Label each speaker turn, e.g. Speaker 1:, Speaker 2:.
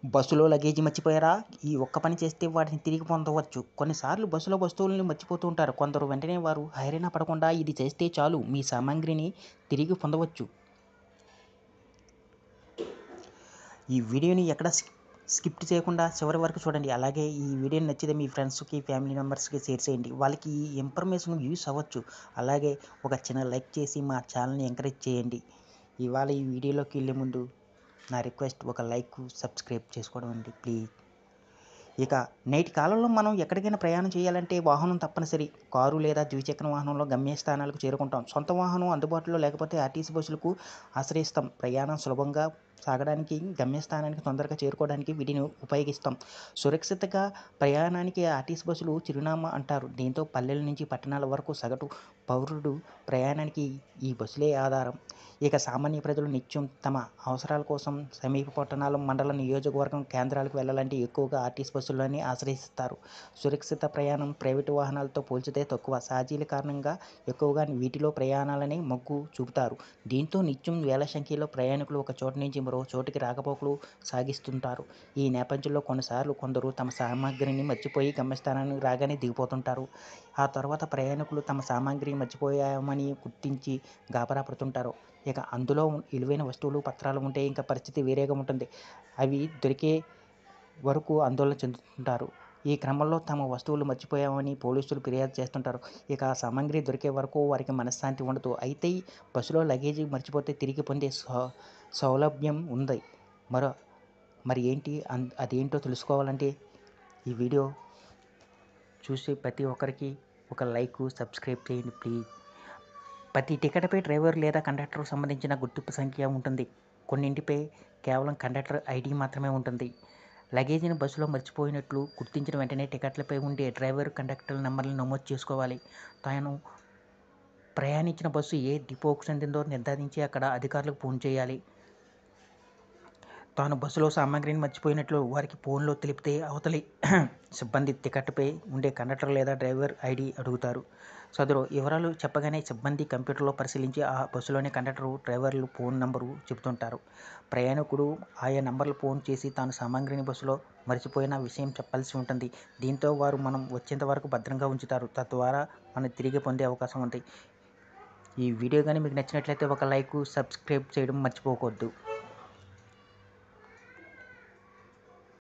Speaker 1: బస్సులో లగేజీ మర్చిపోయారా? ఈ ఒక్క పని చేస్తే వాటిని తిరిగి పొందవచ్చు. కొన్నిసార్లు బస్సులో వస్తువులను మర్చిపోతూ ఉంటారు. కొందరు వెంటనే వారు హైరాణ పడకుండా ఇది చేస్తే చాలు మీ సామాగ్రిని తిరిగి పొందవచ్చు. ఈ వీడియోని ఎక్కడ స్కిప్ చేయకుండా చివరి వరకు చూడండి. అలాగే ఈ వీడియోని నచ్చితే మీ ఫ్రెండ్స్కి, ఫ్యామిలీ మెంబర్స్కి షేర్ చేయండి. వాళ్ళకి ఈ ఇన్ఫర్మేషన్ యూస్ అవ్వచ్చు. అలాగే ఒక చిన్న లైక్ చేసి మా ఛానల్ని ఎంకరేజ్ చేయండి. ఇవాళ ఈ వీడియోలోకి వెళ్ళే ముందు నా రిక్వెస్ట్ ఒక లైక్, సబ్స్క్రైబ్ చేసుకోవడం అండి ప్లీజ్. ఇక నేటి కాలంలో మనం ఎక్కడికైనా ప్రయాణం చేయాలంటే వాహనం తప్పనిసరి. కారు లేదా ద్విచక్ర వాహనంలో గమ్యస్థానాలకు చేరుకుంటాం. సొంత వాహనం అందుబాటులో లేకపోతే ఆర్టీసీ బస్సులకు ఆశ్రయిస్తాం. ప్రయాణం సులభంగా సాగడానికి, గమ్యస్థానానికి తొందరగా చేరుకోవడానికి వీటిని ఉపయోగిస్తాం. సురక్షితంగా ప్రయాణానికి ఆర్టీసీ బస్సులు చిరునామా అంటారు. దీంతో పల్లెల నుంచి పట్టణాల వరకు సగటు పౌరుడు ప్రయాణానికి ఈ బస్సులే ఆధారం. ఇక సామాన్య ప్రజలు నిత్యం తమ అవసరాల కోసం సమీప పట్టణాలు, మండల, నియోజకవర్గం కేంద్రాలకు వెళ్ళాలంటే ఎక్కువగా ఆర్టీసీ బస్సులని ఆశ్రయిస్తారు. సురక్షిత ప్రయాణం ప్రైవేటు వాహనాలతో పోల్చితే తక్కువ. ఛార్జీల కారణంగా ఎక్కువగా వీటిలో ప్రయాణాలని మొగ్గు చూపుతారు. దీంతో నిత్యం వేల సంఖ్యలో ప్రయాణికులు ఒక చోటు నుంచి మరో చోటికి రాకపోకలు సాగిస్తుంటారు. ఈ నేపథ్యంలో కొన్నిసార్లు కొందరు తమ సామాగ్రిని మర్చిపోయి గమ్యస్థానానికి రాగానే దిగిపోతుంటారు. ఆ తర్వాత ప్రయాణికులు తమ సామాగ్రి మర్చిపోయామని గుర్తించి గాబరా పడుతుంటారు. ఇక అందులో విలువైన వస్తువులు, పత్రాలు ఉంటే ఇంకా పరిస్థితి వేరేగా ఉంటుంది. అవి దొరికే వరకు ఆందోళన చెందుతుంటారు. ఈ క్రమంలో తమ వస్తువులు మర్చిపోయామని పోలీసులు ఫిర్యాదు చేస్తుంటారు. ఇక ఆ సామాగ్రి దొరికే వరకు వారికి మనశ్శాంతి ఉండదు. అయితే బస్సులో లగేజీ మర్చిపోతే తిరిగి పొందే సౌలభ్యం ఉంది. మరి ఏంటి అదేంటో తెలుసుకోవాలంటే ఈ వీడియో చూసి ప్రతి ఒక్కరికి ఒక లైక్, సబ్స్క్రైబ్ చేయండి ప్లీజ్. ప్రతి టికెట్పై డ్రైవర్ లేదా కండక్టర్ సంబంధించిన గుర్తింపు సంఖ్య ఉంటుంది. కొన్నింటిపై కేవలం కండక్టర్ ఐడి మాత్రమే ఉంటుంది. లగేజీని బస్సులో మర్చిపోయినట్లు గుర్తించిన వెంటనే టికెట్లపై ఉండే డ్రైవర్, కండక్టర్ నెంబర్లను నమోదు చేసుకోవాలి. తాను ప్రయాణించిన బస్సు ఏ డిపోకు చెందిందో నిర్ధారించి అక్కడ అధికారులకు ఫోన్ చేయాలి. తాను బస్సులో సామాగ్రిని మర్చిపోయినట్లు వారికి ఫోన్లో తెలిపితే అవతలి సిబ్బంది టికెట్పై ఉండే కండక్టర్ లేదా డ్రైవర్ ఐడి అడుగుతారు. సదరు వివరాలు చెప్పగానే సిబ్బంది కంప్యూటర్లో పరిశీలించి ఆ బస్సులోని కండక్టర్, డ్రైవర్లు ఫోన్ నంబరు చెబుతుంటారు. ప్రయాణికుడు ఆయా నంబర్లు ఫోన్ చేసి తాను సామాగ్రిని బస్సులో మర్చిపోయిన విషయం చెప్పాల్సి ఉంటుంది. దీంతో వారు మనం వచ్చేంత వరకు భద్రంగా ఉంచుతారు. తద్వారా మనం తిరిగి పొందే అవకాశం ఉంది. ఈ వీడియో కానీ మీకు నచ్చినట్లయితే ఒక లైక్, సబ్స్క్రైబ్ చేయడం మర్చిపోవద్దు.